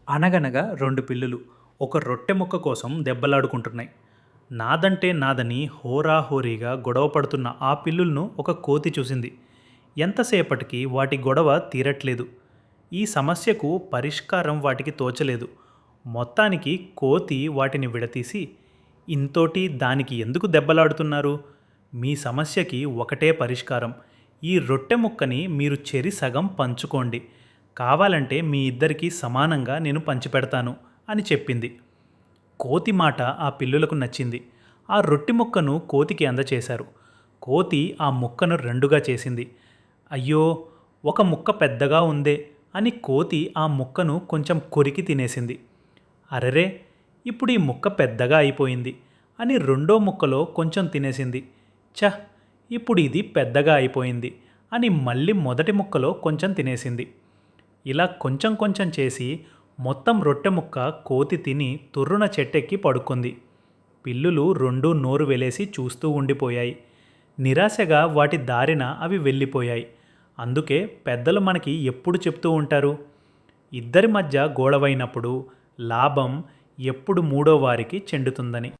అనగనగా రెండు పిల్లులు ఒక రొట్టె ముక్క కోసం దెబ్బలాడుకుంటున్నాయి. నాదంటే నాదని హోరాహోరీగా గొడవ పడుతున్న ఆ పిల్లులను ఒక కోతి చూసింది. ఎంతసేపటికి వాటి గొడవ తీరట్లేదు. ఈ సమస్యకు పరిష్కారం వాటికి తోచలేదు. మొత్తానికి కోతి వాటిని విడదీసి, ఇంతోటి దానికి ఎందుకు దెబ్బలాడుతున్నారు? మీ సమస్యకి ఒకటే పరిష్కారం. ఈ రొట్టె ముక్కని మీరు చెరి సగం పంచుకోండి. కావాలంటే మీ ఇద్దరికీ సమానంగా నేను పంచిపెడతాను అని చెప్పింది. కోతి మాట ఆ పిల్లులకు నచ్చింది. ఆ రొట్టె ముక్కను కోతికి అందచేశారు. కోతి ఆ ముక్కను రెండుగా చేసింది. అయ్యో, ఒక ముక్క పెద్దగా ఉందే అని కోతి ఆ ముక్కను కొంచెం కొరికి తినేసింది. అరెరే, ఇప్పుడు ఈ ముక్క పెద్దగా అయిపోయింది అని రెండో ముక్కలో కొంచెం తినేసింది. ఛ, ఇప్పుడు ఇది పెద్దగా అయిపోయింది అని మళ్ళీ మొదటి ముక్కలో కొంచెం తినేసింది. ఇలా కొంచెం కొంచెం చేసి మొత్తం రొట్టె ముక్క కోతి తిని తుర్రున చెట్టెక్కి పడుకుంది. పిల్లులు రెండూ నోరు వెలేసి చూస్తూ ఉండిపోయాయి. నిరాశగా వాటి దారిన అవి వెళ్ళిపోయాయి. అందుకే పెద్దలు మనకి ఎప్పుడు చెప్తూ ఉంటారు, ఇద్దరి మధ్య గొడవైనప్పుడు లాభం ఎప్పుడు మూడో వారికి చెందుతుందని.